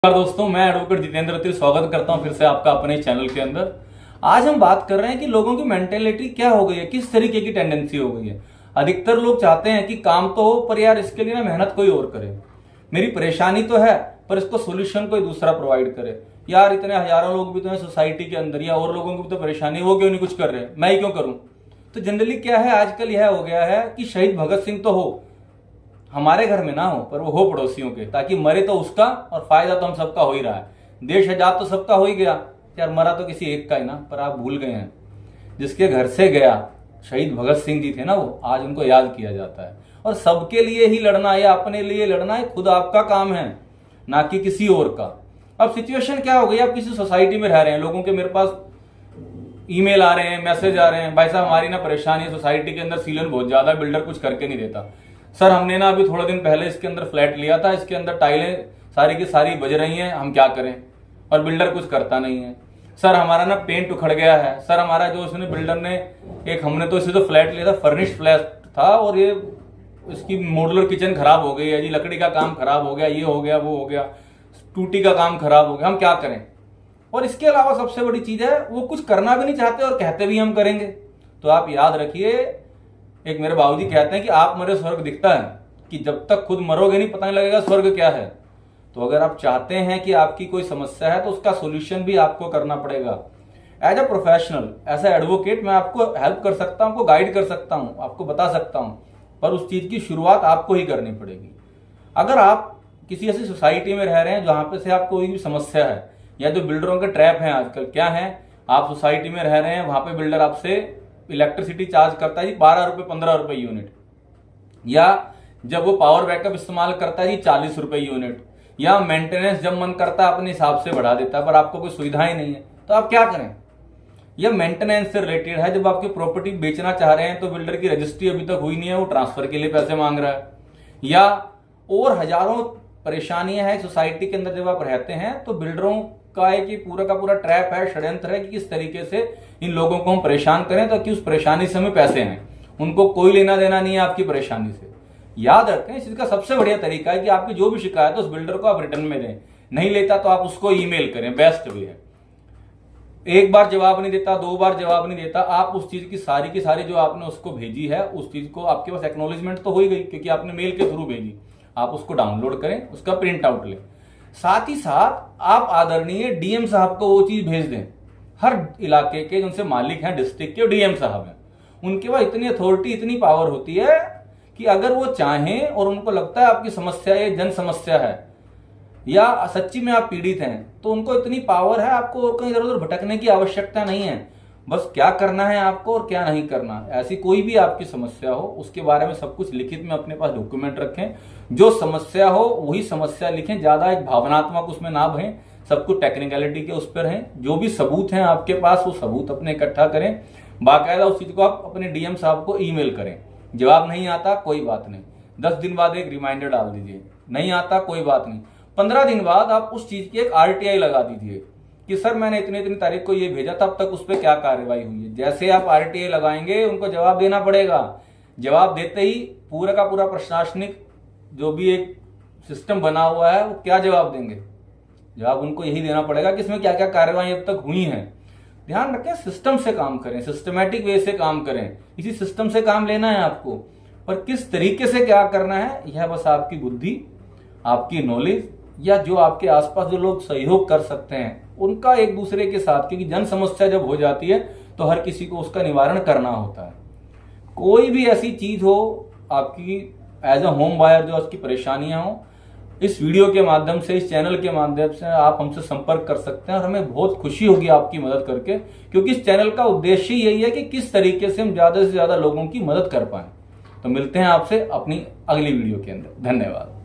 नमस्कार दोस्तों, मैं एडवोकेट जितेंद्र तिल स्वागत करता हूं फिर से आपका अपने चैनल के अंदर। आज हम बात कर रहे हैं कि लोगों की मेंटेलिटी क्या हो गई है, किस तरीके की टेंडेंसी हो गई है। अधिकतर लोग चाहते हैं कि काम तो हो पर यार इसके लिए ना मेहनत कोई और करे। मेरी परेशानी तो है पर इसको सोल्यूशन कोई दूसरा प्रोवाइड करे। यार इतने हजारों लोग भी तो हैं सोसाइटी के अंदर, या और लोगों की भी तो परेशानी, वो क्यों नहीं कुछ कर रहे, मैं ही क्यों करूं। तो जनरली क्या है, आजकल यह हो गया है कि शहीद भगत सिंह तो हो, हमारे घर में ना हो पर वो हो पड़ोसियों के, ताकि मरे तो उसका और फायदा तो हम सबका हो ही रहा है। देश आजाद तो सबका हो ही गया, यार मरा तो किसी एक का ही ना। पर आप भूल गए हैं जिसके घर से गया शहीद भगत सिंह जी थे ना, वो आज उनको याद किया जाता है। और सबके लिए ही लड़ना या अपने लिए लड़ना है खुद आपका काम है, ना कि किसी और का। अब सिचुएशन क्या हो गई, आप किसी सोसाइटी में रह रहे हैं, लोगों के मेरे पास ईमेल आ रहे हैं, मैसेज आ रहे हैं, भाई साहब हमारी ना परेशानी है, सोसाइटी के अंदर सीलन बहुत ज्यादा, बिल्डर कुछ करके नहीं देता। सर हमने ना अभी थोड़े दिन पहले इसके अंदर फ्लैट लिया था, इसके अंदर टाइलें सारी की सारी बज रही हैं, हम क्या करें, और बिल्डर कुछ करता नहीं है। सर हमारा ना पेंट उखड़ गया है, सर हमारा जो उसने बिल्डर ने एक, हमने तो इसे तो फ्लैट लिया था, फर्निश्ड फ्लैट था, और ये इसकी मॉड्यूलर किचन खराब हो गई है जी, लकड़ी का काम खराब हो गया, ये हो गया वो हो गया, टूटी का काम खराब हो गया, हम क्या करें। और इसके अलावा सबसे बड़ी चीज है, वो कुछ करना भी नहीं चाहते और कहते भी हम करेंगे। तो आप याद रखिए, एक मेरे बाबूजी कहते हैं कि आप मरे स्वर्ग दिखता है, कि जब तक खुद मरोगे नहीं पता नहीं लगेगा स्वर्ग क्या है। तो अगर आप चाहते हैं कि आपकी कोई समस्या है तो उसका सोल्यूशन भी आपको करना पड़ेगा। As a professional, as a advocate, मैं आपको हेल्प कर सकता हूं, आपको गाइड कर सकता हूं, आपको बता सकता हूं, पर उस चीज की शुरुआत आपको ही करनी पड़ेगी। अगर आप किसी ऐसी सोसाइटी में रह रहे हैं जहां पे से आपको कोई भी समस्या है, या जो बिल्डरों के ट्रैप हैं आजकल क्या है, आप सोसाइटी में रह रहे हैं, वहां पे बिल्डर आपसे इलेक्ट्रिसिटी चार्ज करता है जी 12 रुपए 15 रुपए यूनिट, या जब वो पावर बैकअप इस्तेमाल करता है जी 40 रुपए यूनिट, या मेंटेनेंस जब मन करता है अपने हिसाब से बढ़ा देता है, पर आपको कोई सुविधाएं नहीं है, तो आप क्या करें। यह मेंटेनेंस से रिलेटेड है, जब आपकी प्रॉपर्टी बेचना चाह रहे हैं तो बिल्डर की रजिस्ट्री अभी तक हुई नहीं है, वो ट्रांसफर के लिए पैसे मांग रहा है, या और हजारों परेशानियां हैं सोसाइटी के अंदर। जब आप रहते हैं तो बिल्डरों का है कि पूरा का पूरा ट्रैप है, षड्यंत्र है कि किस तरीके से इन लोगों को हम परेशान करें ताकि उस परेशानी से हमें पैसे हैं, उनको कोई लेना देना नहीं है आपकी परेशानी से। याद रखें, इस चीज का सबसे बढ़िया तरीका है कि आपकी जो भी शिकायत है उस बिल्डर को आप रिटर्न में दें, नहीं लेता तो आप उसको ईमेल करें, बेस्ट वे है। एक बार जवाब नहीं देता, 2 बार जवाब नहीं देता, आप उस चीज की सारी जो आपने उसको भेजी है, उस चीज को, आपके पास एक्नॉलेजमेंट तो हो ही गई क्योंकि आपने मेल के थ्रू भेजी, आप उसको डाउनलोड करें, उसका प्रिंट आउट लें। साथ ही साथ आप आदरणीय डीएम साहब को वो चीज भेज दें। हर इलाके के जिनसे मालिक हैं, डिस्ट्रिक्ट के डीएम साहब हैं, उनके पास इतनी अथॉरिटी, इतनी पावर होती है कि अगर वो चाहें और उनको लगता है आपकी समस्या ये जन समस्या है या सच्ची में आप पीड़ित हैं, तो उनको इतनी पावर है, आपको और कहीं इधर उधर भटकने की आवश्यकता नहीं है। बस क्या करना है आपको और क्या नहीं करना। ऐसी कोई भी आपकी समस्या हो उसके बारे में सब कुछ लिखित में अपने पास डॉक्यूमेंट रखें, जो समस्या हो वही समस्या लिखें, ज्यादा एक भावनात्मक उसमें ना बहें, सब कुछ टेक्निकलिटी के उस पर हैं। जो भी सबूत हैं आपके पास वो सबूत अपने इकट्ठा करें, बाकायदा उस चीज को आप अपने डीएम साहब को ईमेल करें। जवाब नहीं आता कोई बात नहीं, 10 दिन बाद एक रिमाइंडर डाल दीजिए, नहीं आता कोई बात नहीं, 15 दिन बाद आप उस चीज की एक आरटीआई लगा दीजिए कि सर मैंने इतनी तारीख को ये भेजा था, अब तक उस पर क्या कार्रवाई हुई है। जैसे आप आरटीआई लगाएंगे उनको जवाब देना पड़ेगा। जवाब देते ही पूरा का पूरा प्रशासनिक जो भी एक सिस्टम बना हुआ है वो क्या जवाब देंगे, जवाब उनको यही देना पड़ेगा कि इसमें क्या क्या कार्रवाई अब तक हुई हैं। ध्यान रखें, सिस्टम से काम करें, सिस्टमैटिक वे से काम करें, इसी सिस्टम से काम लेना है आपको। पर किस तरीके से क्या करना है यह बस आपकी बुद्धि, आपकी नॉलेज, या जो आपके आसपास जो लोग सहयोग कर सकते हैं उनका एक दूसरे के साथ, क्योंकि जन समस्या जब हो जाती है तो हर किसी को उसका निवारण करना होता है। कोई भी ऐसी चीज हो आपकी एज अ होम बायर, जो उसकी परेशानियां हो, इस वीडियो के माध्यम से, इस चैनल के माध्यम से आप हमसे संपर्क कर सकते हैं और हमें बहुत खुशी होगी आपकी मदद करके, क्योंकि इस चैनल का उद्देश्य यही है कि किस तरीके से हम ज्यादा से ज्यादा लोगों की मदद कर पाए। तो मिलते हैं आपसे अपनी अगली वीडियो के अंदर। धन्यवाद।